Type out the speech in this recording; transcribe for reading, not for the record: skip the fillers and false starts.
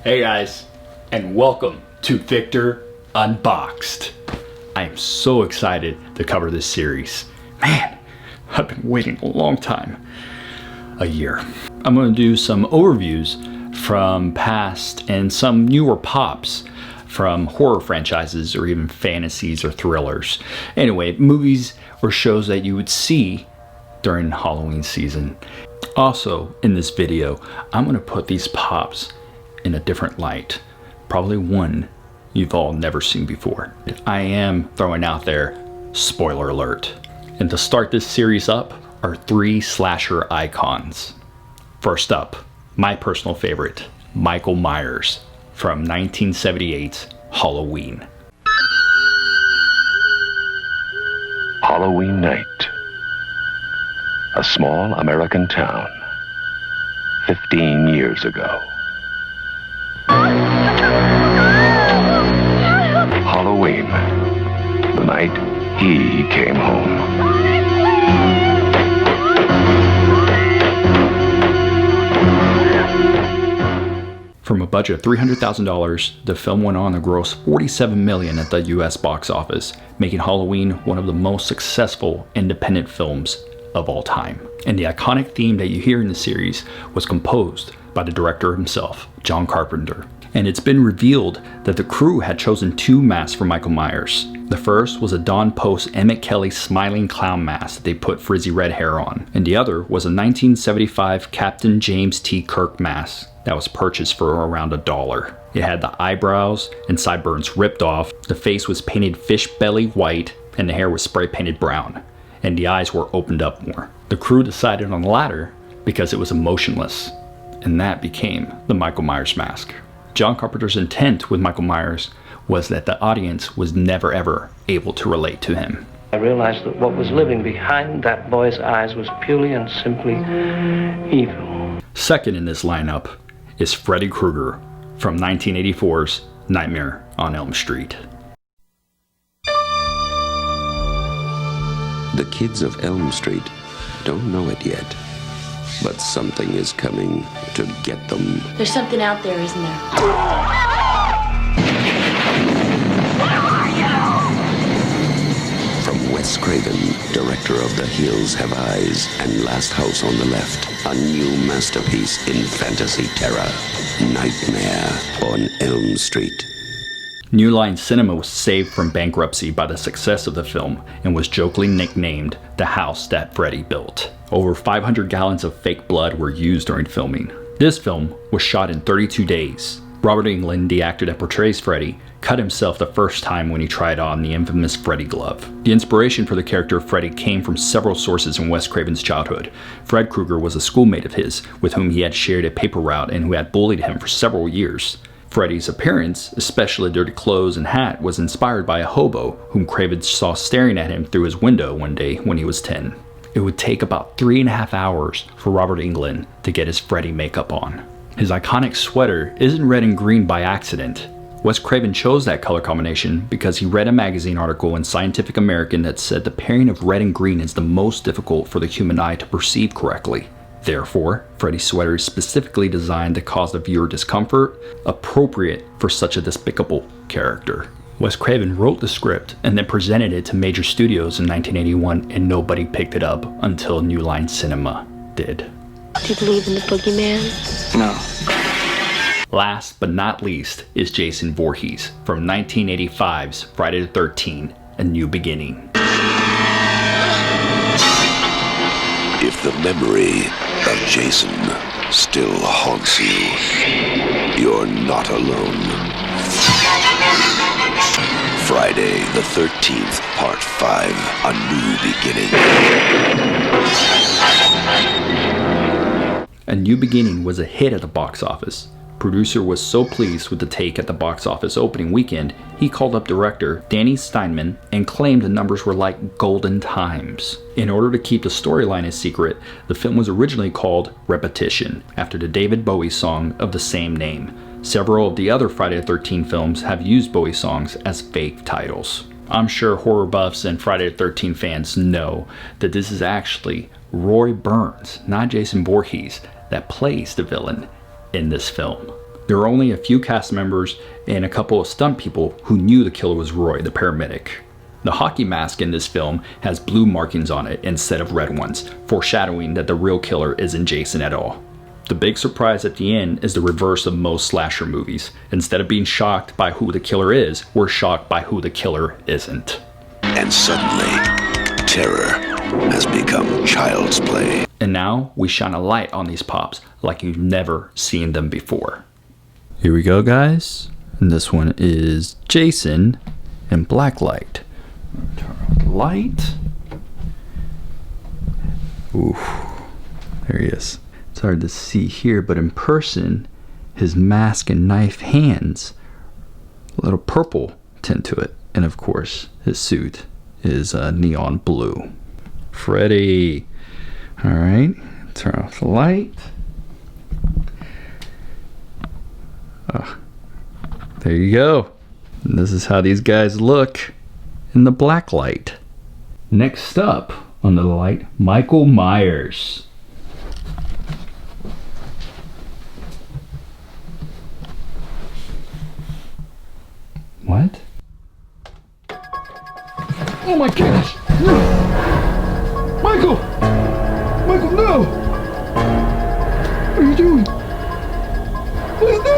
Hey guys, and welcome to Victor Unboxed. I am so excited to cover this series. Man, I've been waiting a long time. A year. I'm going to do some overviews from past and some newer pops from horror franchises or even fantasies or thrillers. Anyway, movies or shows that you would see during Halloween season. Also, in this video, I'm going to put these pops in a different light, probably one you've all never seen before. I am throwing out there, spoiler alert. And to start this series up are three slasher icons. First up, my personal favorite, Michael Myers from 1978's Halloween. Halloween night. A small American town. 15 years ago. Halloween, the night he came home. From a budget of $300,000, the film went on to gross $47 million at the US box office, making Halloween one of the most successful independent films of all time. And the iconic theme that you hear in the series was composed by the director himself, John Carpenter. And it's been revealed that the crew had chosen two masks for Michael Myers. The first was a Don Post Emmett Kelly smiling clown mask that they put frizzy red hair on. And the other was a 1975 Captain James T. Kirk mask that was purchased for around $1. It had the eyebrows and sideburns ripped off, the face was painted fish belly white, and the hair was spray painted brown. And the eyes were opened up more. The crew decided on the latter because it was emotionless. And that became the Michael Myers mask. John Carpenter's intent with Michael Myers was that the audience was never ever able to relate to him. I realized that what was living behind that boy's eyes was purely and simply evil. Second in this lineup is Freddy Krueger from 1984's Nightmare on Elm Street. The kids of Elm Street don't know it yet, but something is coming to get them. There's something out there, isn't there? From Wes Craven, director of The Hills Have Eyes and Last House on the Left, a new masterpiece in fantasy terror, Nightmare on Elm Street. New Line Cinema was saved from bankruptcy by the success of the film and was jokingly nicknamed the house that Freddy built. Over 500 gallons of fake blood were used during filming. This film was shot in 32 days. Robert Englund, the actor that portrays Freddy, cut himself the first time when he tried on the infamous Freddy glove. The inspiration for the character of Freddy came from several sources in Wes Craven's childhood. Fred Krueger was a schoolmate of his with whom he had shared a paper route and who had bullied him for several years. Freddy's appearance, especially dirty clothes and hat, was inspired by a hobo whom Craven saw staring at him through his window one day when he was 10. It would take about 3.5 hours for Robert Englund to get his Freddy makeup on. His iconic sweater isn't red and green by accident. Wes Craven chose that color combination because he read a magazine article in Scientific American that said the pairing of red and green is the most difficult for the human eye to perceive correctly. Therefore, Freddy's sweater is specifically designed to cause the viewer discomfort, appropriate for such a despicable character. Wes Craven wrote the script and then presented it to major studios in 1981, and nobody picked it up until New Line Cinema did. Do you believe in the boogeyman? No. Last but not least is Jason Voorhees from 1985's Friday the 13th, A New Beginning. If the memory of Jason still haunts you, you're not alone. Friday the 13th, Part 5, A New Beginning. A New Beginning was a hit at the box office. Producer was so pleased with the take at the box office opening weekend, he called up director Danny Steinman and claimed the numbers were like golden times. In order to keep the storyline a secret, the film was originally called Repetition, after the David Bowie song of the same name. Several of the other Friday the 13th films have used Bowie songs as fake titles. I'm sure horror buffs and Friday the 13th fans know that this is actually Roy Burns, not Jason Voorhees, that plays the villain in this film. There were only a few cast members and a couple of stunt people who knew the killer was Roy, the paramedic. The hockey mask in this film has blue markings on it instead of red ones, foreshadowing that the real killer isn't Jason at all. The big surprise at the end is the reverse of most slasher movies. Instead of being shocked by who the killer is, we're shocked by who the killer isn't. And suddenly, terror has become child's play. And now we shine a light on these pops like you've never seen them before. Here we go, guys. And this one is Jason and Blacklight. Turn on the light. Ooh, there he is. It's hard to see here, but in person, his mask and knife hands, a little purple tint to it. And of course, his suit is neon blue. Freddy. All right, turn off the light. There you go. And this is how these guys look in the black light. Next up on the light, Michael Myers. What? Oh my gosh! No! Michael! Michael, no! What are you doing? Please, no!